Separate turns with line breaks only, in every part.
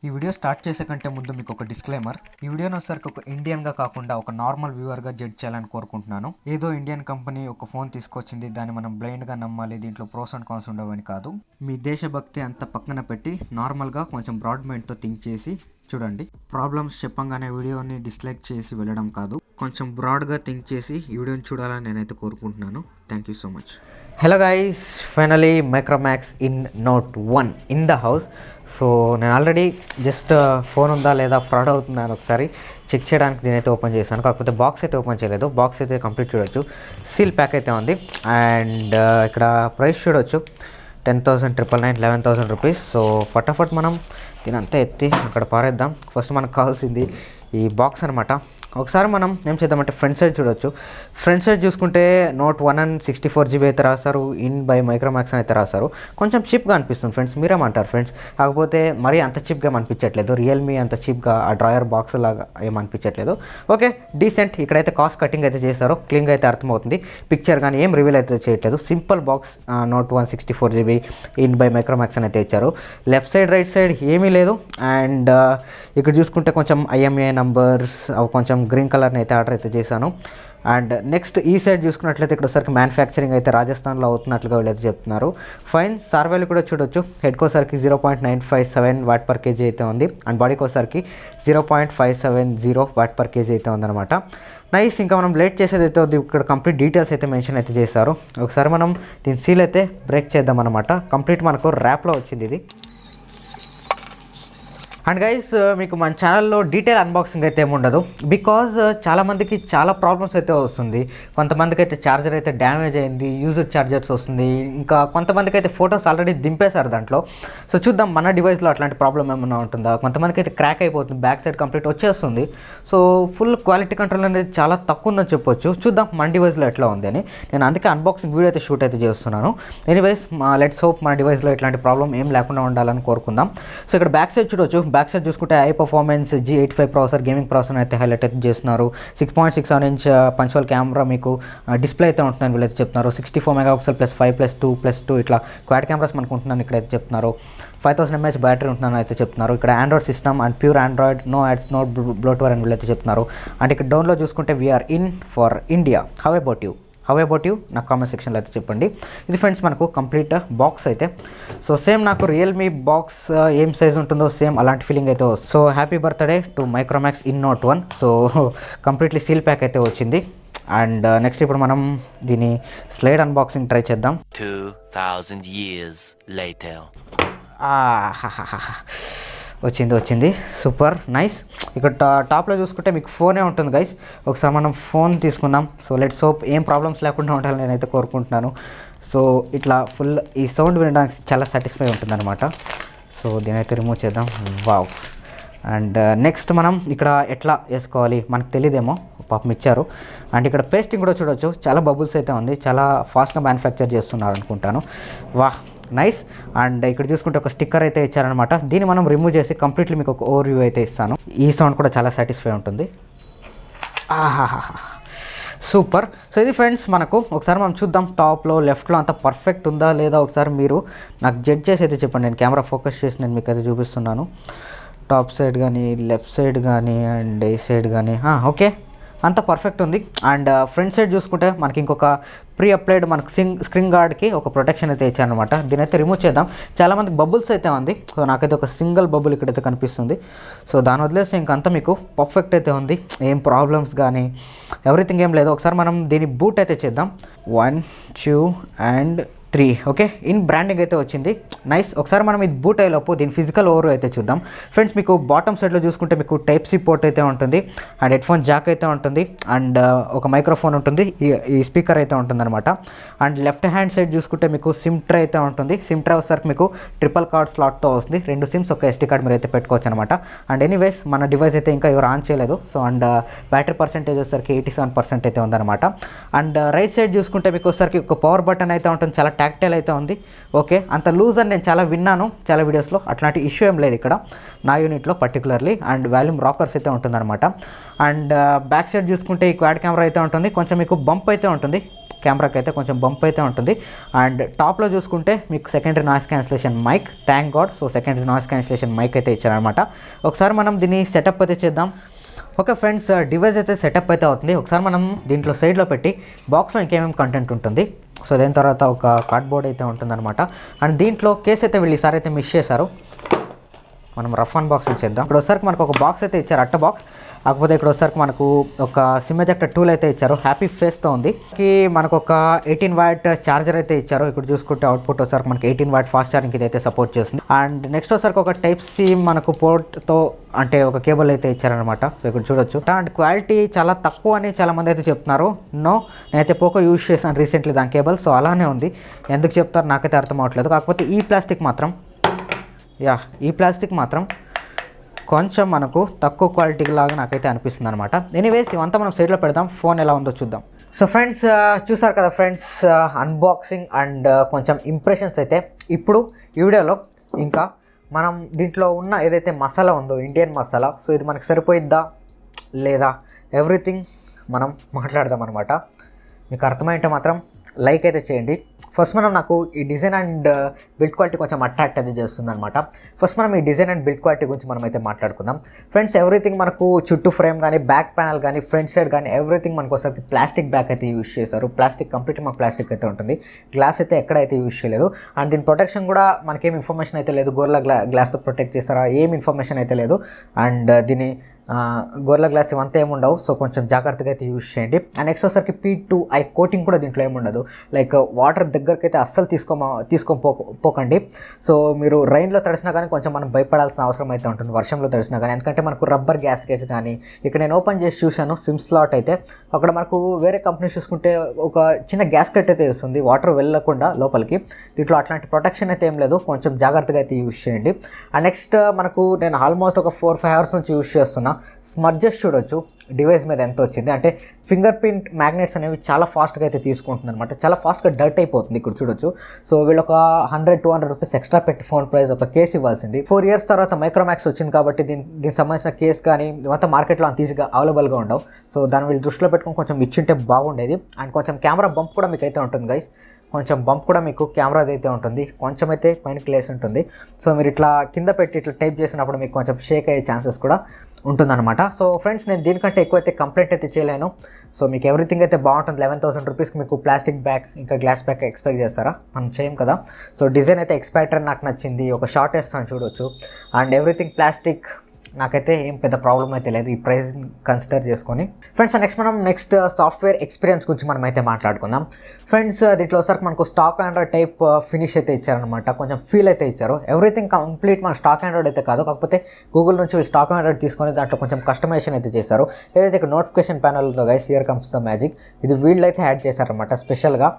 ఈ video start చేసే కంటే ముందు మీకు ఒక డిస్క్లైమర్. ఈ వీడియోని ఒకసారి ఒక ఇండియన్గా కాకుండా ఒక నార్మల్ వ్యూవర్గా జడ్జ్ చేయాలని కోరుకుంటున్నాను. ఏదో ఇండియన్ కంపెనీ ఒక ఫోన్ తీసుకొచ్చింది, దాన్ని మనం బ్లైండ్గా నమ్మాలి, దీంట్లో ప్రోస్ అండ్ కాన్స్ ఉండవని కాదు. మీ దేశభక్తి అంత పక్కన పెట్టి నార్మల్గా కొంచెం బ్రాడ్ మైండ్తో థింక్ చేసి చూడండి. ప్రాబ్లమ్స్ చెప్పంగానే వీడియోని డిస్లైక్ చేసి వెళ్ళడం కాదు, కొంచెం బ్రాడ్గా థింక్ చేసి ఈ వీడియోని చూడాలని నేనైతే కోరుకుంటున్నాను. Thank you so much.
Hello guys, finally Micromax In Note 1 in the house. So నేను ఆల్రెడీ జస్ట్ ఫోన్ ఉందా లేదా ఫ్రాడ్ అవుతుందా అని ఒకసారి చెక్ చేయడానికి దీనైతే ఓపెన్ చేశాను. కాకపోతే బాక్స్ అయితే ఓపెన్ చేయలేదు. బాక్స్ అయితే కంప్లీట్ చూడొచ్చు, సీల్ ప్యాక్ అయితే ఉంది. అండ్ ఇక్కడ ప్రైస్ చూడొచ్చు, 10,999, 11,000 రూపీస్. సో ఫటాఫట్ మనం దీని అంతా ఎత్తి అక్కడ పారేద్దాం. ఫస్ట్ మనకు కావాల్సింది ఈ బాక్స్ అనమాట. ఒకసారి మనం ఏం చేద్దామంటే ఫ్రంట్ సైడ్ చూడొచ్చు. ఫ్రంట్ సైడ్ చూసుకుంటే నోట్ 1 అండ్ 64 GB అయితే రాస్తారు, ఇన్ బై మైక్రోమాక్స్ అని అయితే రాస్తారు. కొంచెం చీప్గా అనిపిస్తుంది ఫ్రెండ్స్, మీరేమంటారు ఫ్రెండ్స్? కాకపోతే మరీ అంత చీప్గా అనిపించట్లేదు, రియల్మీ అంత చీప్గా ఆ డ్రాయర్ బాక్స్ లాగా ఏమనిపించట్లేదు. Okay, decent. ఇక్కడైతే కాస్ట్ కటింగ్ అయితే చేశారు, క్లీన్గా అయితే అర్థమవుతుంది. పిక్చర్ కానీ ఏం రివీల్ అయితే చేయట్లేదు. Simple box, note 1 64 GB in by Micromax అని అయితే ఇచ్చారు. లెఫ్ట్ సైడ్ రైట్ సైడ్ ఏమీ లేదు. అండ్ ఇక్కడ చూసుకుంటే కొంచెం IMEI నంబర్స్, అవి కొంచెం గ్రీన్ కలర్ని అయితే ఆర్డర్ అయితే చేశాను. అండ్ నెక్స్ట్ ఈ సైడ్ చూసుకున్నట్లయితే ఇక్కడ ఒకసారికి మ్యానుఫ్యాక్చరింగ్ అయితే రాజస్థాన్లో అవుతున్నట్లుగా వీళ్ళైతే చెప్తున్నారు. ఫైన్ సార్ వాల్యూ కూడా చూడొచ్చు. హెడ్కోసరికి 0.957 వాట్ పర్ కేజీ అయితే ఉంది. అండ్ బాడీకోసరికి 0.570 వాట్ పర్ కేజీ అయితే ఉందన్నమాట. నైస్. ఇంకా మనం లేట్ చేసేది అయితే ఉంది. ఇక్కడ కంప్లీట్ డీటెయిల్స్ అయితే మెన్షన్ అయితే చేశారు. ఒకసారి మనం దీని సీల్ అయితే బ్రేక్ చేద్దాం అనమాట. కంప్లీట్ మనకు ర్యాప్లో వచ్చింది ఇది. అండ్ గైస్, మీకు మన ఛానల్లో డీటెయిల్ అన్బాక్సింగ్ అయితే ఏముండదు, బికాజ్ చాలామందికి చాలా ప్రాబ్లమ్స్ అయితే వస్తుంది. కొంతమందికి అయితే ఛార్జర్ అయితే డ్యామేజ్ అయింది, యూజర్ ఛార్జర్స్ వస్తుంది. ఇంకా కొంతమందికి అయితే ఫొటోస్ ఆల్రెడీ దింపేశారు దాంట్లో. సో చూద్దాం మన డివైస్లో అట్లాంటి ప్రాబ్లం ఏమైనా ఉంటుందా. కొంతమందికి అయితే క్రాక్ అయిపోతుంది, బ్యాక్ సైడ్ కంప్లీట్ వచ్చేస్తుంది. సో ఫుల్ క్వాలిటీ కంట్రోల్ అనేది చాలా తక్కువ ఉందని చెప్పొచ్చు. చూద్దాం మన డివైస్లో ఎట్లా ఉంది అని. నేను అందుకే అన్బాక్సింగ్ వీడియో అయితే షూట్ అయితే చేస్తున్నాను. ఎనీవేస్, లెట్స్ హోప్ మన డివైస్లో ఇట్లాంటి ప్రాబ్లం ఏం లేకుండా ఉండాలని కోరుకుందాం. సో ఇక్కడ బ్యాక్ సైడ్ చూడొచ్చు. బ్యాక్ సైడ్ చూసుకుంటే high performance G85 processor, gaming processor అయితే హైలైట్ అయితే చేస్తున్నారు. 6.67 ఇంచ్ పంచువల్ కెమెరా మీకు డిస్ప్లే అయితే ఉంటుందని వీళ్ళైతే చెప్తున్నారు. 64 మెగాపిక్సెల్ +5+2+2 ఇట్లా క్వాడ్ కెమెరాస్ మనకు ఉంటుందని ఇక్కడైతే చెప్తున్నారు. 5000 mAh బ్యాటరీ ఉంటుందని అయితే చెప్తున్నారు. ఇక్కడ android system and pure android, no ads, no bloatware అని వీళ్ళైతే చెప్తున్నారు. అండ్ ఇక్కడ డౌన్లో చూసుకుంటే we're in for India. How about you నాకు కామెంట్ సెక్షన్లో అయితే చెప్పండి. ఇది ఫ్రెండ్స్ మనకు కంప్లీట్ బాక్స్ అయితే. సో సేమ్ నాకు రియల్మీ బాక్స్ ఏం సైజ్ ఉంటుందో సేమ్ అలాంటి ఫీలింగ్ అయితే వస్తుంది. So happy birthday to Micromax In Note 1. So completely seal pack అయితే వచ్చింది. అండ్ నెక్స్ట్ ఇప్పుడు మనం దీని స్లైడ్ అన్బాక్సింగ్ ట్రై చేద్దాం.
2000 years later.
వచ్చింది సూపర్ నైస్. ఇక్కడ టాప్లో చూసుకుంటే మీకు ఫోనే ఉంటుంది గైస్. ఒకసారి మనం ఫోన్ తీసుకుందాం. సో లెట్స్ హోప్ ఏం ప్రాబ్లమ్స్ లేకుండా ఉండాలని నేనైతే కోరుకుంటున్నాను. సో ఇట్లా ఫుల్ ఈ సౌండ్ వినడానికి చాలా సాటిస్ఫై ఉంటుంది అనమాట. సో దీనైతే రిమూవ్ చేద్దాం. వావ్. అండ్ నెక్స్ట్ మనం ఇక్కడ ఎట్లా వేసుకోవాలి మనకు తెలియదేమో, పాపం ఇచ్చారు. అండ్ ఇక్కడ పేస్టింగ్ కూడా చూడొచ్చు, చాలా బబుల్స్ అయితే ఉంది, చాలా ఫాస్ట్గా మ్యానుఫ్యాక్చర్ చేస్తున్నారు అనుకుంటాను. వాహ్, నైస్. అండ్ ఇక్కడ చూసుకుంటే ఒక స్టిక్కర్ అయితే ఇచ్చారనమాట. దీన్ని మనం రిమూవ్ చేసి కంప్లీట్లీ మీకు ఒక ఓవర్ వ్యూ అయితే ఇస్తాను. ఈ సౌండ్ కూడా చాలా సాటిస్ఫై ఉంటుంది. సూపర్. సో ఇది ఫ్రెండ్స్ మనకు. ఒకసారి మనం చూద్దాం టాప్లో లెఫ్ట్లో అంతా పర్ఫెక్ట్ ఉందా లేదా ఒకసారి మీరు నాకు జడ్జ్ చేసి అయితే చెప్పండి. నేను కెమెరా ఫోకస్ చేసి నేను మీకు అయితే చూపిస్తున్నాను. టాప్ సైడ్ కానీ లెఫ్ట్ సైడ్ కానీ అండ్ ఈ సైడ్ కానీ ఓకే, అంత పర్ఫెక్ట్ ఉంది. అండ్ ఫ్రంట్ సైడ్ చూసుకుంటే మనకి ఇంకొక ప్రీ అప్లైడ్ మనకు స్క్రీన్ గార్డ్కి ఒక ప్రొటెక్షన్ అయితే ఇచ్చారనమాట. దీనైతే రిమూవ్ చేద్దాం. చాలామందికి బబుల్స్ అయితే ఉంది. సో నాకైతే ఒక సింగిల్ బబుల్ ఇక్కడైతే కనిపిస్తుంది. సో దాని వదిలేసి ఇంకంతా మీకు పర్ఫెక్ట్ అయితే ఉంది, ఏం ప్రాబ్లమ్స్ కానీ ఎవ్రీథింగ్ ఏం లేదు. ఒకసారి మనం దీని బూట్ అయితే చేద్దాం. 1 2 అండ్ 3. ఓకే, ఇన్ బ్రాండింగ్ అయితే వచ్చింది. నైస్. ఒకసారి మనం ఇది బూట్ అయ్యేలోపు దీని ఫిజికల్ ఓవర్ అయితే చూద్దాం. ఫ్రెండ్స్ మీకు బాటమ్ సైడ్లో చూసుకుంటే మీకు Type-C పోర్ట్ అయితే ఉంటుంది. అండ్ హెడ్ ఫోన్ జాక్ అయితే ఉంటుంది. అండ్ ఒక మైక్రోఫోన్ ఉంటుంది, ఈ స్పీకర్ అయితే ఉంటుందన్నమాట. అండ్ లెఫ్ట్ హ్యాండ్ సైడ్ చూసుకుంటే మీకు సిమ్ ట్రే అయితే ఉంటుంది. సిమ్ ట్రే వచ్చేసరికి మీకు ట్రిపుల్ కార్డ్ స్లాట్తో వస్తుంది. 2 సిమ్స్ ఒక SD కార్డ్ మీరు అయితే పెట్టుకోవచ్చు అనమాట. అండ్ ఎనీవేస్ మన డివైస్ అయితే ఇంకా ఎవరు ఆన్ చేయలేదు. సో అండ్ బ్యాటరీ పర్సెంటేజ్ వచ్చేసరికి 87% అయితే ఉందన్నమాట. అండ్ రైట్ సైడ్ చూసుకుంటే మీకు వచ్చేసరికి ఒక పవర్ బటన్ అయితే ఉంటుంది, చాలా టాక్టైల్ అయితే ఉంది. ఓకే, అంత లూజ్ అని నేను చాలా విన్నాను చాలా వీడియోస్లో, అట్లాంటి ఇష్యూ ఏం లేదు ఇక్కడ నా యూనిట్లో పర్టికులర్లీ. అండ్ వాల్యూమ్ రాకర్స్ అయితే ఉంటుందన్నమాట. అండ్ బ్యాక్ సైడ్ చూసుకుంటే ఈ క్వాడ్ కెమెరా అయితే ఉంటుంది. కొంచెం మీకు బంప్ అయితే ఉంటుంది, కెమెరాకి అయితే కొంచెం బంప్ అయితే ఉంటుంది. అండ్ టాప్లో చూసుకుంటే మీకు secondary noise cancellation mic, thank god. So secondary noise cancellation mic అయితే ఇచ్చారనమాట. ఒకసారి మనం దీన్ని సెటప్ అయితే చేద్దాం. ఓకే ఫ్రెండ్స్, డివైస్ అయితే సెటప్ అయితే అవుతుంది. ఒకసారి మనం దీంట్లో సైడ్లో పెట్టి బాక్స్లో ఇంకేమేమి కంటెంట్ ఉంటుంది, సో దాని తర్వాత ఒక కార్డ్బోర్డ్ అయితే ఉంటుందన్నమాట. అండ్ దీంట్లో కేస్ అయితే వీళ్ళు ఈసారి అయితే మిస్ చేశారు. మనం రఫ్ అన్బాక్సింగ్ చేద్దాం. ఇక్కడ వచ్చేసరికి మనకు ఒక బాక్స్ అయితే ఇచ్చారు, అట్ట బాక్స్. కాకపోతే ఇక్కడ వచ్చేసరికి మనకు ఒక సిమ్ ఎజెక్టర్ టూల్ అయితే ఇచ్చారు, హ్యాపీ ఫేస్తో ఉంది. మనకు ఒక 18 వాట్ ఛార్జర్ అయితే ఇచ్చారు. ఇక్కడ చూసుకుంటే అవుట్పుట్ వచ్చేసరికి మనకి 18 వాట్ ఫాస్ట్ ఛార్జింగ్ ఇది అయితే సపోర్ట్ చేస్తుంది. అండ్ నెక్స్ట్ వచ్చేసరికి ఒక టైప్ సి మనకు పోర్ట్తో అంటే ఒక కేబుల్ అయితే ఇచ్చారనమాట. సో ఇక్కడ చూడొచ్చు. అండ్ క్వాలిటీ చాలా తక్కువ అని చాలా మంది అయితే చెప్తున్నారు. నేనైతే పోకో యూజ్ చేశాను రీసెంట్లీ దాని కేబుల్, సో అలానే ఉంది. ఎందుకు చెప్తారు నాకైతే అర్థం అవ్వట్లేదు. కాకపోతే ఈ ప్లాస్టిక్ మాత్రం కొంచెం మనకు తక్కువ క్వాలిటీ లాగా నాకైతే అనిపిస్తుంది అనమాట. ఎనీవేస్ ఇవంతా మనం సైడ్లో పెడదాం, ఫోన్ ఎలా ఉందో చూద్దాం. సో ఫ్రెండ్స్, చూసారు కదా ఫ్రెండ్స్, అన్బాక్సింగ్ అండ్ కొంచెం ఇంప్రెషన్స్ అయితే. ఇప్పుడు ఈ వీడియోలో ఇంకా మనం దీంట్లో ఉన్న ఏదైతే మసాలా ఉందో, ఇండియన్ మసాలా, సో ఇది మనకు సరిపోయిద్దా లేదా ఎవ్రీథింగ్ మనం మాట్లాడదాం అనమాట. మీకు అర్థమైతే మాత్రం లైక్ అయితే చేయండి. ఫస్ట్ మనం నాకు ఈ డిజైన్ అండ్ బిల్డ్ క్వాలిటీ కొంచెం అట్రాక్ట్ అది చేస్తుంది అనమాట. ఫస్ట్ మనం ఈ డిజైన్ అండ్ బిల్డ్ క్వాలిటీ గురించి మనం అయితే మాట్లాడుకుందాం. ఫ్రెండ్స్, ఎవ్రీథింగ్ మనకు చుట్టూ ఫ్రేమ్ కానీ, బ్యాక్ ప్యానల్ కానీ, ఫ్రంట్ సైడ్ కానీ ఎవ్రీథింగ్ మనకు ఒకసారి ప్లాస్టిక్ బ్యాక్ అయితే యూజ్ చేశారు. ప్లాస్టిక్ కంప్లీట్లీ మాకు ప్లాస్టిక్ అయితే ఉంటుంది. గ్లాస్ అయితే ఎక్కడైతే యూజ్ చేయలేదు. అండ్ దీని ప్రొటెక్షన్ కూడా మనకేం ఇన్ఫర్మేషన్ అయితే లేదు. గోర్ల గ్లాస్తో ప్రొటెక్ట్ చేస్తారా ఏం ఇన్ఫర్మేషన్ అయితే లేదు. అండ్ దీని గోర్ల గ్లాస్ ఇవంతా ఏముండవు. సో కొంచెం జాగ్రత్తగా అయితే యూజ్ చేయండి. అండ్ నెక్స్ట్ వచ్చేసరికి P2I కోటింగ్ కూడా దీంట్లో ఏముండదు. లైక్ వాటర్ దగ్గరికి అయితే అస్సలు తీసుకొని పోకండి. సో మీరు రైన్లో తడిసినా కానీ కొంచెం మనం భయపడాల్సిన అవసరం అయితే ఉంటుంది, వర్షంలో తడిసినా కానీ. ఎందుకంటే మనకు రబ్బర్ గ్యాస్కెట్స్ కానీ, ఇక్కడ నేను ఓపెన్ చేసి చూశాను సిమ్ స్లాట్ అయితే, అక్కడ మనకు వేరే కంపెనీస్ చూసుకుంటే ఒక చిన్న గ్యాస్కెట్ అయితే వస్తుంది వాటర్ వెళ్ళకుండా లోపలికి. దీంట్లో అట్లాంటి ప్రొటెక్షన్ అయితే ఏం లేదు. కొంచెం జాగ్రత్తగా అయితే యూజ్ చేయండి. అండ్ నెక్స్ట్ మనకు నేను ఆల్మోస్ట్ ఒక 4-5 అవర్స్ నుంచి యూజ్ చేస్తున్నా. స్మర్జెస్ చూడొచ్చు డివైస్ మీద ఎంత వచ్చింది అంటే, ఫింగర్ ప్రింట్ మ్యాగ్నెట్స్ అనేవి చాలా ఫాస్ట్గా అయితే తీసుకుంటుంది అనమాట. చాలా ఫాస్ట్గా డర్ట్ అయిపోతుంది. ఇక్కడ చూడొచ్చు. సో వీళ్ళు ఒక 100-200 రూపీస్ ఎక్స్ట్రా పెట్టి ఫోన్ ప్రైస్ ఒక కేస్ ఇవ్వాల్సింది. 4 ఇయర్స్ తర్వాత మైక్రోమాక్స్ వచ్చింది కాబట్టి దీనికి సంబంధించిన కేస్ కానీ ఇవంతా మార్కెట్లో అంత ఈజీగా అవైలబుల్గా ఉండవు. సో దాన్ని వీళ్ళు దృష్టిలో పెట్టుకొని కొంచెం ఇచ్చింటే బాగుండేది. అండ్ కొంచెం కెమెరా బంప్ కూడా మీకు అయితే ఉంటుంది గైస్. కొంచెం బంప్ కూడా మీకు కెమెరాది అయితే ఉంటుంది, కొంచెం అయితే పైనకి లేసి ఉంటుంది. సో మీరు ఇట్లా కింద పెట్టి ఇట్లా టైప్ చేసినప్పుడు మీకు కొంచెం షేక్ అయ్యే ఛాన్సెస్ కూడా ఉంటుందన్నమాట. సో ఫ్రెండ్స్, నేను దీనికంటే ఎక్కువ అయితే కంప్లైంట్ అయితే చేయలేను. సో మీకు ఎవ్రీథింగ్ అయితే బాగుంటుంది. 11,000 రూపీస్కి మీకు ప్లాస్టిక్ బ్యాగ్ ఇంకా గ్లాస్ బ్యాగ్ ఎక్స్పెక్ట్ చేస్తారా? మనం చేయం కదా. సో డిజైన్ అయితే ఎక్స్పెక్టర్ నాకు నచ్చింది. ఒక షార్ట్ వేస్తాను చూడొచ్చు. అండ్ ఎవ్రీథింగ్ ప్లాస్టిక్, నాకైతే ఏం పెద్ద ప్రాబ్లం అయితే లేదు ఈ ప్రైస్ కన్సిడర్ చేసుకొని. ఫ్రెండ్స్, నెక్స్ట్ సాఫ్ట్వేర్ ఎక్స్పీరియన్స్ గురించి మనం అయితే మాట్లాడుకుందాం. ఫ్రెండ్స్, దీంట్లో ఒకసారి మనకు స్టాక్ ఆండ్రాయిడ్ టైప్ ఫినిష్ అయితే ఇచ్చారనమాట. కొంచెం ఫీల్ అయితే ఇచ్చారు. ఎవ్రీథింగ్ కంప్లీట్ మన స్టాక్ ఆండ్రాయిడ్ అయితే కాదు, కాకపోతే గూగుల్ నుంచి స్టాక్ ఆండ్రాయిడ్ తీసుకొని దాంట్లో కొంచెం కస్టమైజేషన్ అయితే చేశారు. ఏదైతే ఇక్కడ నోటిఫికేషన్ ప్యానల్ ఉందో guys, here comes the magic, ఇది వీళ్ళు అయితే యాడ్ చేశారనమాట స్పెషల్గా.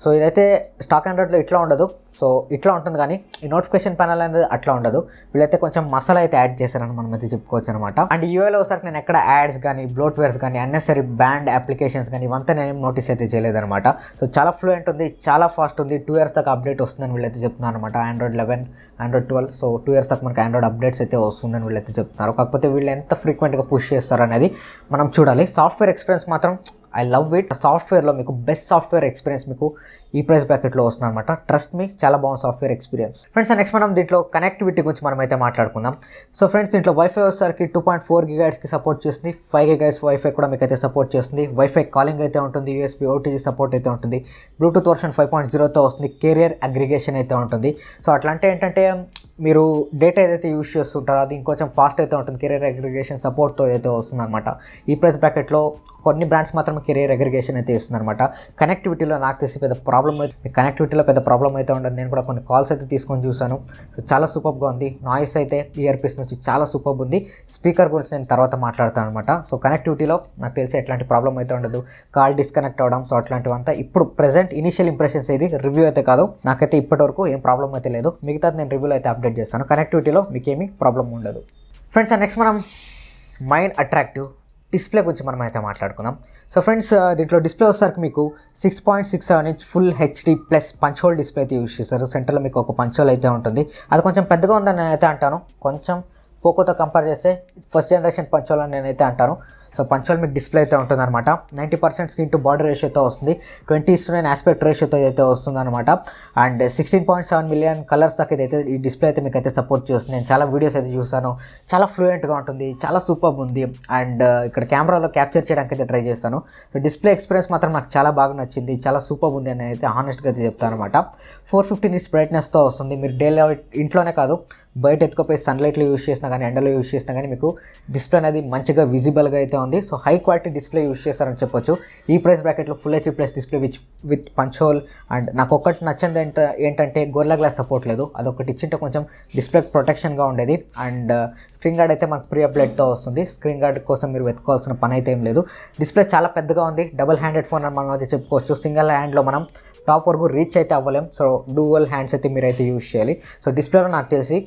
సో ఇదైతే స్టాక్ ఆండ్రాయిడ్లో ఇట్లా ఉండదు. సో ఇట్లా ఉంటుంది, కానీ ఈ నోటిఫికేషన్ ప్యానల్ అనేది అట్లా ఉండదు. వీళ్ళైతే కొంచెం మసాలా అయితే యాడ్ చేశారని మనం అయితే చెప్పుకోవచ్చు అనమాట. అండ్ యూఏలో ఒకసారి నేను ఎక్కడ యాడ్స్ కానీ, బ్లోట్వేర్స్ కానీ, అన్నెసరీ బ్యాండ్ అప్లికేషన్స్ కానీ ఇవంతా నేను నోటీస్ అయితే చేయలేదన్నమాట. సో చాలా ఫ్లూయెంట్ ఉంది, చాలా ఫాస్ట్ ఉంది. 2 ఇయర్స్ దాకా అప్డేట్ వస్తుందని వీళ్ళైతే చెప్తున్నారు అనమాట. Android 11, Android 12, సో 2 ఇయర్స్ దాకా మనకి ఆండ్రాయిడ్ అప్డేట్స్ అయితే వస్తుందని వీళ్ళైతే చెప్తున్నారు. కాకపోతే వీళ్ళు ఎంత ఫ్రీక్వెంట్గా పుష్ చేస్తారు అనేది మనం చూడాలి. సాఫ్ట్వేర్ ఎక్స్పీరియన్స్ మాత్రం ఐ లవ్ ఇట్. సాఫ్ట్వేర్లో మీకు బెస్ట్ సాఫ్ట్వేర్ ఎక్స్పీరియన్స్ మీకు ఈ ప్రైస్ బ్రాకెట్లో వస్తుంది అనమాట. ట్రస్ట్ మీ, చాలా బాగుంది సాఫ్ట్వేర్ ఎక్స్పీరియన్స్. ఫ్రెండ్స్, నెక్స్ట్ మనం దీంట్లో కనెక్టివిటీ గురించి మనం అయితే మాట్లాడుకుందాం. సో ఫ్రెండ్స్, దీంట్లో వైఫై వచ్చేసరికి 2.4 GHz సపోర్ట్ చేస్తుంది. 5 GHz వైఫై కూడా మీకు అయితే సపోర్ట్ చేస్తుంది. వైఫై కాలింగ్ అయితే ఉంటుంది. USB OTG సపోర్ట్ అయితే ఉంటుంది. బ్లూటూత్ వర్షన్ 5.0తో వస్తుంది. కెరియర్ అగ్రిగేషన్ అయితే ఉంటుంది. సో అట్లా అంటే ఏంటంటే మీరు డేటా ఏదైతే యూజ్ చేస్తుంటారో అది ఇంకొంచెం ఫాస్ట్ అయితే ఉంటుంది. కెరియర్ అగ్రిగేషన్ సపోర్ట్తో అయితే వస్తుంది అనమాట. ఈ ప్రైస్ బ్రాకెట్లో కొన్ని బ్రాండ్స్ మాత్రమే కెరియర్ అగ్రిగేషన్ అయితే ఇస్తుంది అనమాట. కనెక్టివిటీలో నాకు తెలిసి పెద్ద ప్రాబ్లం అయితే కనెక్టివిటీలో పెద్ద ప్రాబ్లం అయితే ఉండదు. నేను కూడా కొన్ని కాల్స్ అయితే తీసుకొని చూశాను. సో చాలా సూపర్గా ఉంది. నాయిస్ అయితే ఇయర్ పీస్ నుంచి చాలా సూపర్ ఉంది. స్పీకర్ గురించి నేను తర్వాత మాట్లాడతాను అనమాట. సో కనెక్టివిటీలో నాకు తెలిసి ఎట్లాంటి ప్రాబ్లం అయితే ఉండదు. కాల్ డిస్కనెక్ట్ అవ్వడం సో అట్లాంటివంతా ఇప్పుడు ప్రెజెంట్ ఇనిషియల్ ఇంప్రెషన్స్ ఇది, రివ్యూ అయితే కాదు. నాకైతే ఇప్పటివరకు ఏం ప్రాబ్లం అయితే లేదు. మిగతాది నేను రివ్యూలో అయితే అప్డేట్ చేస్తాను. కనెక్టివిటీలో మీకేమీ ప్రాబ్లం ఉండదు. ఫ్రెండ్స్, నెక్స్ట్ మనం మైన్ అట్రాక్టివ్ డిస్ప్లే గురించి మనం అయితే మాట్లాడుకుందాం. సో ఫ్రెండ్స్, దీంట్లో డిస్ప్లే వచ్చేసరికి మీకు 6.67 inch full HD plus punch whole display అయితే యూజ్ చేశారు. సెంటర్లో మీకు ఒక పంచ్ హోల్ అయితే ఉంటుంది. అది కొంచెం పెద్దగా ఉందని నేనైతే అంటాను. కొంచెం పోకోతో కంపేర్ చేస్తే ఫస్ట్ జనరేషన్ పంచ్ హోల్ అని నేనైతే అంటాను. సో పంచోల్ మీకు డిస్ప్లే అయితే ఉంటుందన్నమాట. 90% స్క్రీన్ టు బాడీ రేషియోతో వస్తుంది, 20:9 ఆస్పెక్ట్ రేషియోతో అయితే వస్తుందన్నమాట. అండ్ 16.7 మిలియన్ కలర్స్ దాకా అయితే ఈ డిస్ప్లే అయితే మీకు అయితే సపోర్ట్ చేస్తుంది. నేను చాలా వీడియోస్ అయితే చూసాను, చాలా ఫ్లూయెంట్గా ఉంటుంది, చాలా సూపర్ ఉంది. అండ్ ఇక్కడ కెమెరాలో క్యాప్చర్ చేయడానికి అయితే ట్రై చేస్తాను. సో డిస్ప్లే ఎక్స్పీరియన్స్ మాత్రం నాకు చాలా బాగా నచ్చింది, చాలా సూపర్ ఉంది అని అయితే హానెస్ట్గా అయితే చెప్తాను అనమాట. 450 నిట్స్ బ్రైట్నెస్తో వస్తుంది. మీరు డైలీ ఇంట్లోనే కాదు బయట ఎత్తుకోపోయి సన్లైట్లో యూస్ చేసినా కానీ ఎండలో యూస్ చేసినా కానీ మీకు డిస్ప్లే అనేది మంచిగా విజిబుల్గా అయితే ఉంది. So high quality display use చేస్తారని చెప్పొచ్చు. ఈ ప్రైస్ బ్రాకెట్లో full HD plus display with punch whole. And నాకు ఒక్కటి నచ్చింది ఏంటంటే గొర్రెల గ్లాస్ సపోర్ట్ లేదు, అదొకటి ఇచ్చింటే కొంచెం డిస్ప్లే ప్రొటెక్షన్గా ఉండేది. అండ్ స్క్రీన్ గార్డ్ అయితే మనకు ప్రీ అప్డేట్తో వస్తుంది. స్క్రీన్ గార్డ్ కోసం మీరు వెతుకోవాల్సిన పని అయితే ఏం లేదు. డిస్ప్లే చాలా పెద్దగా ఉంది, డబుల్ హ్యాండెడ్ ఫోన్ అని మనం అయితే చెప్పుకోవచ్చు. సింగిల్ హ్యాండ్లో మనం టాప్ వరకు రీచ్ అయితే అవ్వలేం. సో డూవల్ హ్యాండ్స్ అయితే మీరైతే యూజ్ చేయాలి. సో డిస్ప్లేలో నాకు తెలిసి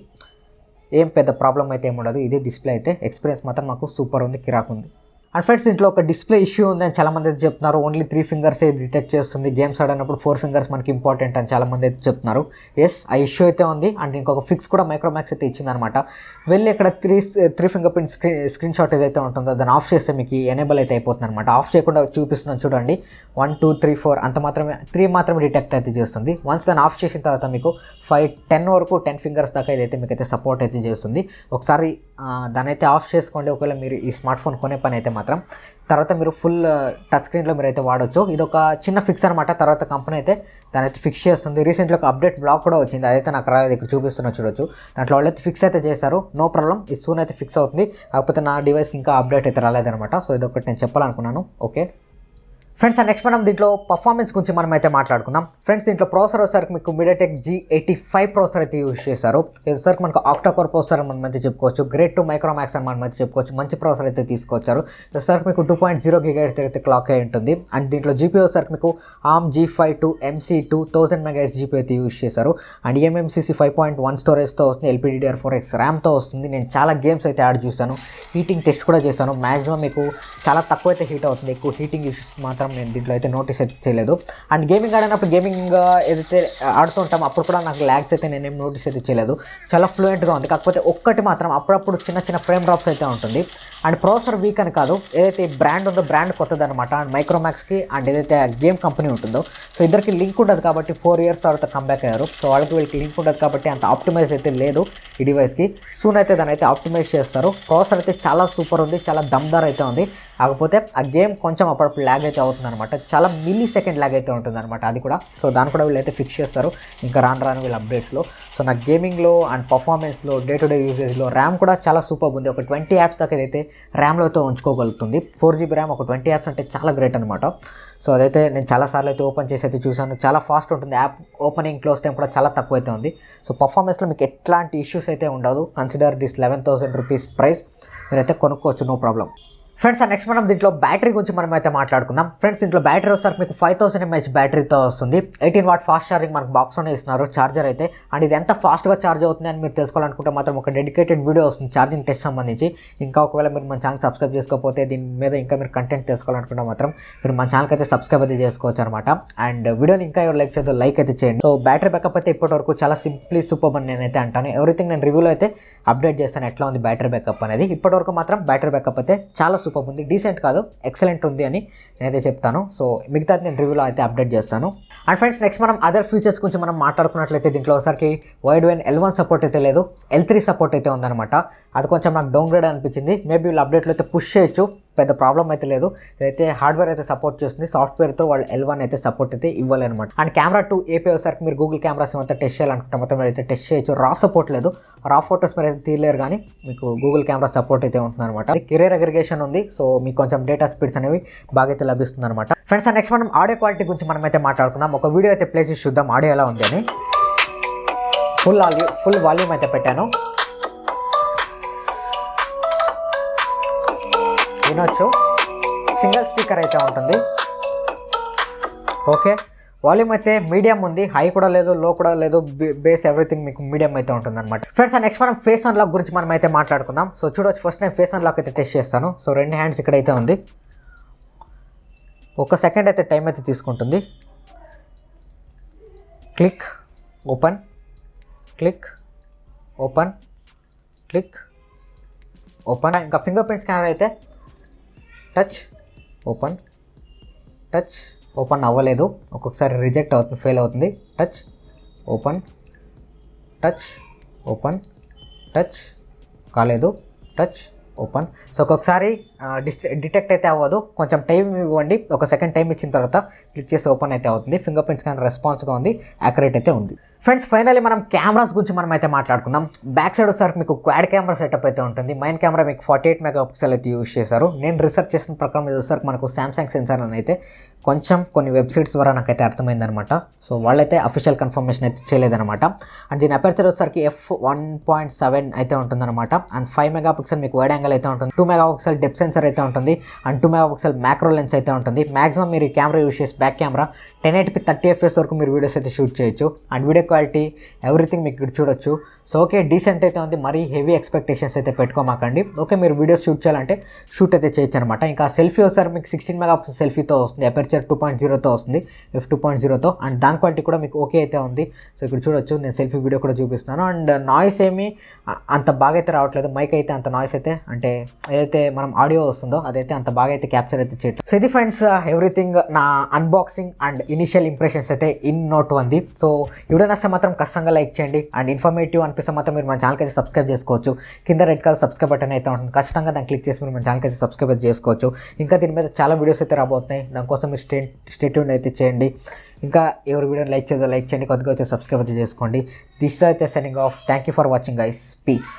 ఏం పెద్ద ప్రాబ్లం అయితే ఏముండదు. ఇదే డిస్ప్లే అయితే ఎక్స్పీరియన్స్ మాత్రం మాకు సూపర్ ఉంది, కిరాక్ ఉంది. అండ్ ఫ్రెండ్స్ దీంట్లో ఒక డిస్ప్లే ఇష్యూ ఉంది అని చాలామంది అయితే చెప్తున్నారు. ఓన్లీ 3 ఫింగర్సే డిటెక్ట్ చేస్తుంది, గేమ్స్ ఆడినప్పుడు 4 ఫింగర్స్ మనకి ఇంపార్టెంట్ అని చాలామంది అయితే చెప్తున్నారు. ఎస్, ఆ ఇష్యూ అయితే ఉంది. అండ్ ఇంకొక ఫిక్స్ కూడా మైక్రోమాక్స్ అయితే ఇచ్చిందనమాట. వెళ్ళి ఇక్కడ 3 ఫింగర్ ప్రింట్ స్క్రీన్ షాట్ ఏదైతే ఉంటుందో దాన్ని ఆఫ్ చేస్తే మీకు ఎనేబుల్ అయితే అయిపోతుంది అనమాట. ఆఫ్ చేయకుండా చూపిస్తున్నాను చూడండి, 1 2 3 4 అంత మాత్రమే, 3 మాత్రమే డిటెక్ట్ అయితే చేస్తుంది. వన్స్ దాన్ని ఆఫ్ చేసిన తర్వాత మీకు 5 10 వరకు 10 ఫింగర్స్ దాకా ఇదైతే మీకు అయితే సపోర్ట్ అయితే చేస్తుంది. ఒకసారి దాని అయితే ఆఫ్ చేసుకోండి ఒకవేళ మీరు ఈ స్మార్ట్ ఫోన్ కొనే పని అయితే మాత్రం. తర్వాత మీరు ఫుల్ టచ్ స్క్రీన్లో మీరు అయితే వాడవచ్చు. ఇది ఒక చిన్న ఫిక్స్ అనమాట. తర్వాత కంపెనీ అయితే దాని అయితే ఫిక్స్ చేస్తుంది. రీసెంట్గా ఒక అప్డేట్ బ్లాగ్ కూడా వచ్చింది, అదైతే నాకు రాలేదు, ఇక్కడ చూపిస్తున్నా చూడొచ్చు. దాంట్లో వాళ్ళైతే ఫిక్స్ అయితే చేశారు, నో ప్రాబ్లం, ఈ సూన్ అయితే ఫిక్స్ అవుతుంది. కాకపోతే నా డివైస్కి ఇంకా అప్డేట్ అయితే రాలేదనమాట. సో ఇది ఒకటి నేను చెప్పాలనుకున్నాను. ఓకే ఫ్రెండ్స్, నెక్స్ట్ మనం దీంట్లో పర్ఫార్మెన్స్ గురించి మనం అయితే మాట్లాడుకుందాం. ఫ్రెండ్స్ దీంట్లో ప్రాసెసర్ వచ్చేసరికి మీకు MediaTek G85 ప్రాసెసర్ అయితే యూజ్ చేశారు. ఇది వచ్చేసరికి మనకు ఆక్టా కోర్ ప్రాసెసర్ అని మనం అయితే చెప్పుకోవచ్చు. గ్రేడ్ 2 మైక్రోమాక్స్ అని మనం అయితే చెప్పుకోవచ్చు. మంచి ప్రాసెసర్ అయితే తీసుకొచ్చారు. వచ్చేసరికి మీకు 2.0 GHz అయితే క్లాక్ అయి ఉంటుంది. అండ్ దీంట్లో GPU వచ్చేసరికి మీకు ARM G52 MC2 1000 MHz GPU అయితే యూజ్ చేశారు. అండ్ eMMC 5.1 స్టోరేజ్తో వస్తుంది, LPDDR4X ర్యామ్తో వస్తుంది. నేను చాలా గేమ్స్ అయితే యాడ్ చూసాను, హీటింగ్ టెస్ట్ కూడా చేశాను. మ్యాక్సిమం మీకు చాలా తక్కువ అయితే హీట్ అవుతుంది, ఎక్కువ హీటింగ్ ఇష్యూస్ మాత్రం నేను దీంట్లో అయితే నోటీస్ అయితే చేయలేదు. అండ్ గేమింగ్ ఆడినప్పుడు గేమింగ్ ఏదైతే ఆడుతుంటాం అప్పుడు కూడా నాకు ల్యాగ్స్ అయితే నేనేం నోటీస్ అయితే చేయలేదు, చాలా ఫ్లూయెంట్గా ఉంది. కాకపోతే ఒక్కటి మాత్రం అప్పుడప్పుడు చిన్న ఫ్రేమ్ డ్రాప్స్ అయితే ఉంటుంది. అండ్ ప్రాసెసర్ వీక్ అని కాదు, ఏదైతే బ్రాండ్ ఉందో బ్రాండ్ కొత్తదనమాట. అండ్ మైక్రోమాక్స్కి అండ్ ఏదైతే గేమ్ కంపెనీ ఉంటుందో సో ఇద్దరికి లింక్ ఉండదు కాబట్టి 4 ఇయర్స్ తర్వాత కంబ్యాక్ అయ్యారు. సో వాళ్ళకి వీళ్ళకి లింక్ ఉండదు కాబట్టి అంత ఆప్టిమైజ్ అయితే లేదు ఈ డివైస్కి. సూన్ అయితే దాన్ని అయితే ఆప్టిమైజ్ చేస్తారు. ప్రాసెసర్ అయితే చాలా సూపర్ ఉంది, చాలా దమ్దార్ అయితే ఉంది. కాకపోతే ఆ గేమ్ కొంచెం అప్పుడప్పుడు ల్యాగ్ అయితే అవుతుంది అనమాట, చాలా మిల్లీ సెకండ్ ల్యాగ్ అయితే ఉంటుంది అనమాట అది కూడా. సో దాన్ని కూడా వీళ్ళైతే ఫిక్స్ చేస్తారు ఇంకా రాను వీళ్ళ అప్డేట్స్లో. సో నా గేమింగ్లో అండ్ పర్ఫార్మెన్స్లో డే టు డే యూసేజ్లో ర్యామ్ కూడా చాలా సూపర్ ఉంది. ఒక 20 యాప్స్ దాకా అయితే ర్యామ్లో అయితే ఉంచుకోగలుగుతుంది. 4GB ర్యామ్, ఒక 20 యాప్స్ అంటే చాలా గ్రేట్ అనమాట. సో అదైతే నేను చాలాసార్లు అయితే ఓపెన్ చేసి అయితే చూసాను, చాలా ఫాస్ట్ ఉంటుంది. యాప్ ఓపెనింగ్ క్లోజ్ టైం కూడా చాలా తక్కువ అయితే ఉంది. సో పర్ఫార్మెన్స్లో మీకు ఎట్లాంటి ఇష్యూస్ అయితే ఉండదు. కన్సిడర్ దిస్ 11,000 రూపీస్ ప్రైస్, మీరైతే కొనుక్కోవచ్చు, నో ప్రాబ్లం. ఫ్రెండ్స్ నెక్స్ట్ మనం దీంట్లో బ్యాటరీ గురించి మనం అయితే మాట్లాడుకుందాం. ఫ్రెండ్స్ దీంట్లో బ్యాటరీ వస్తారు మీకు 5000 mAh బ్యాటరీతో వస్తుంది. 18 వాట్ ఫాస్ట్ ఛార్జింగ్ మనకు బాక్స్లోనే ఇస్తున్నారు చార్జర్ అయితే. అండ్ ఇది ఎంత ఫాస్ట్గా ఛార్జ్ అవుతుంది అని మీరు తెలుసుకోవాలనుకుంటే మాత్రం ఒక డెడికేటెడ్ వీడియో వస్తుంది ఛార్జింగ్ టెస్ట్ సంబంధించి. ఇంకా ఒకవేళ మీరు మన ఛానల్ సబ్స్క్రైబ్ చేసుకోకపోతే దీని మీద ఇంకా మీరు కంటెంట్ తెలుసుకోవాలనుకుంటే మాత్రం మీరు మన ఛానల్కి అయితే సబ్స్క్రైబ్ అయితే చేసుకోవచ్చు అనమాట. అండ్ వీడియోని ఇంకా ఎవరు లైక్ చేద్దాం, లైక్ అయితే చేయండి. సో బ్యాటరీ బ్యాకప్ అయితే ఇప్పటివరకు చాలా సింప్లీ సూపర్ అని నేనైతే అంటాను. ఎవ్రీథింగ్ నేను రివ్యూలో అయితే అప్డేట్ చేస్తాను ఎట్లా ఉంది బ్యాటరీ బ్యాకప్ అనేది. ఇప్పటివరకు మాత్రం బ్యాటరీ బ్యాకప్ అయితే చాలా సూపర్ ఉంది, డీసెంట్ కాదు ఎక్సలెంట్ ఉంది అని నేనైతే చెప్తాను. సో మిగతాది నేను రివ్యూలో అయితే అప్డేట్ చేస్తాను. అండ్ ఫ్రెండ్స్ నెక్స్ట్ మనం అదర్ ఫీచర్స్ గురించి మనం మాట్లాడుకున్నట్లయితే దీంట్లో ఒకసారికి వైడ్ వైన్ L1 సపోర్ట్ అయితే లేదు, L3 సపోర్ట్ అయితే ఉందన్నమాట. అది కొంచెం నాకు డౌన్ గ్రేడ్ అనిపించింది. మేబీ వీళ్ళు అప్డేట్లో అయితే పుష్ చేయొచ్చు, పెద్ద ప్రాబ్లం అయితే లేదు. ఇదైతే హార్డ్వేర్ అయితే సపోర్ట్ చేస్తుంది, సాఫ్ట్వేర్తో వాళ్ళు L1 అయితే సపోర్ట్ అయితే ఇవ్వాలన్నమాట. అండ్ కెమెరా 2 API వచ్చేసరికి మీరు గూగుల్ కెమెరాస్ ఏమైతే టెస్ట్ చేయాలనుకుంటే మొత్తం మీరు అయితే టెస్ట్ చేయొచ్చు. రా సపోర్ట్ లేదు, రా ఫోటోస్ మీరు అయితే తీయలేరు, కానీ మీకు గూగుల్ కెమెరా సపోర్ట్ అయితే ఉంటుంది అనమాట. కెరీర్ అగ్రిగేషన్ ఉంది, సో మీకు కొంచెం డేటా స్పీడ్స్ అనేవి బాగా అయితే లభిస్తుంది అనమాట. ఫ్రెండ్స్ నెక్స్ట్ మనం ఆడియో క్వాలిటీ గురించి మనం అయితే మాట్లాడుకుందాం. ఒక వీడియో అయితే ప్లే చేసి చూద్దాం ఆడియో ఎలా ఉంది అని. ఫుల్ వాల్యూమ్ అయితే పెట్టాను, వినొచ్చు. సింగిల్ స్పీకర్ అయితే ఉంటుంది. ఓకే, వాల్యూమ్ అయితే మీడియం ఉంది, హై కూడా లేదు, లో కూడా లేదు, బేస్ ఎవ్రీథింగ్ మీకు మీడియం అయితే ఉంటుంది అనమాట. ఫ్రెండ్స్ నెక్స్ట్ మనం ఫేస్ అన్లాక్ గురించి మనం అయితే మాట్లాడుకుందాం. సో చూడవచ్చు, ఫస్ట్ నేను ఫేస్ అన్లాక్ అయితే టెస్ట్ చేస్తాను. సో 2 హ్యాండ్స్ ఇక్కడైతే ఉంది, 1 సెకండ్ అయితే టైం అయితే తీసుకుంటుంది. Click open, click open, click open. ఇంకా ఫింగర్ ప్రింట్ స్కానర్ అయితే టచ్ ఓపెన్, టచ్ ఓపెన్ అవ్వలేదు, ఒక్కొక్కసారి రిజెక్ట్ అవుతుంది, ఫెయిల్ అవుతుంది. Touch open, touch open, touch కాలేదు, టచ్ ఓపెన్. సో ఒక్కొక్కసారి డిటెక్ట్ అయితే అవ్వదు, కొంచెం టైం ఇవ్వండి. ఒక సెకండ్ టైం ఇచ్చిన తర్వాత క్లిక్ చేసి ఓపెన్ అయితే అవుతుంది. ఫింగర్ ప్రింట్స్ కానీ రెస్పాన్స్గా ఉంది, యాక్యురేట్ అయితే ఉంది. ఫ్రెండ్స్ ఫైనల్లీ మనం కెమెరాస్ గురించి మనం అయితే మాట్లాడుకుందాం. బ్యాక్ సైడ్ వచ్చేసరికి మీకు క్వాడ్ కెమెరా సెటప్ అయితే ఉంటుంది. మెయిన్ కెమెరా మీకు 48 మెగాపిక్సెల్ అయితే యూస్ చేశారు. నేను రీసెర్చ్ చేసిన ప్రకారం ఇది వచ్చేసరికి మనకు సామ్సంగ్ సెన్సార్ అని అయితే కొంచెం కొన్ని వెబ్సైట్స్ ద్వారా నాకైతే అర్థమైందనమాట. సో వాళ్ళైతే అఫీషియల్ కన్ఫర్మేషన్ అయితే చేయలేదనమాట. అండ్ దీని అపర్చర్ వచ్చేసరికి f1.7 అయితే ఉంటుందన్నమాట. అండ్ 5 మెగాపిక్సెల్ మీకు వైడ్ యాంగిల్ అయితే ఉంటుంది, 2 మెగాపిక్సెల్ డెప్త్ సెన్సర్ అయితే ఉంటుంది, అండ్ 2 మెగాపిక్సెల్ మ్యాక్రో లెన్స్ అయితే ఉంటుంది. మాక్సిమం మీరు ఈ కెమెరా యూస్ చేసి బ్యాక్ కెమెరా 1080p 30 fps వరకు మీరు వీడియోస్ అయితే షూట్ చేయొచ్చు. అండ్ వీడియో క్వాలిటీ ఎవ్రీథింగ్ మీకు ఇక్కడ చూడొచ్చు. సో ఓకే, డీసెంట్ అయితే ఉంది, మరీ హెవీ ఎక్స్పెక్టేషన్స్ అయితే పెట్టుకోమాకండి. ఓకే, మీరు వీడియోస్ షూట్ చేయాలంటే షూట్ అయితే చేయొచ్చు అనమాట. ఇంకా సెల్ఫీ వస్తారు మీకు 16 మెగాపిక్సెల్ సెల్ఫీతో వస్తుంది, అపర్చర్ 2.0తో వస్తుంది, f2.0తో. అండ్ దాని క్వాలిటీ కూడా మీకు ఓకే అయితే ఉంది. సో ఇక్కడ చూడొచ్చు, నేను సెల్ఫీ వీడియో కూడా చూపిస్తున్నాను. అండ్ నాయిస్ ఏమీ అంత బాగా అయితే రావట్లేదు, మైక్ అయితే అంత నాయిస్ అయితే అంటే ఏదైతే మనం ఆడియో వస్తుందో అదైతే అంత బాగా అయితే క్యాప్చర్ అయితే చేయట్లేదు. సో ఇది ఫ్రెండ్స్ ఎవ్రీథింగ్ నా అన్బాక్సింగ్ అండ్ ఇనిషియల్ ఇంప్రెషన్స్ అయితే ఇన్ నోట్ 1ది. సో వీడియో నచ్చితే మాత్రం ఖచ్చితంగా లైక్ చేయండి. అండ్ ఇన్ఫర్మేటివ్ అనిపిస్తే మాత్రం మీరు మన ఛానల్కి అయితే సబ్స్క్రైబ్ చేసుకోవచ్చు. కింద రెడ్ కలర్ సబ్స్క్రైబ్ బటన్ అయితే ఉంటుంది, ఖచ్చితంగా దాన్ని క్లిక్ చేసి మీరు మన ఛానల్కి అయితే సబ్స్క్రైబ్ అయితే చేసుకోవచ్చు. ఇంకా దీని మీద చాలా వీడియోస్ అయితే రాబోతున్నాయి, దానికోసం మీరు స్టే ట్యూన్ అయితే చేయండి. ఇంకా ఎవరి వీడియోని లైక్ చేయండి, కొద్దిగా వచ్చి సబ్స్క్రైబ్ అయితే చేసుకోండి. దిస్ అయితే signing off. Thank you for watching guys. Piece.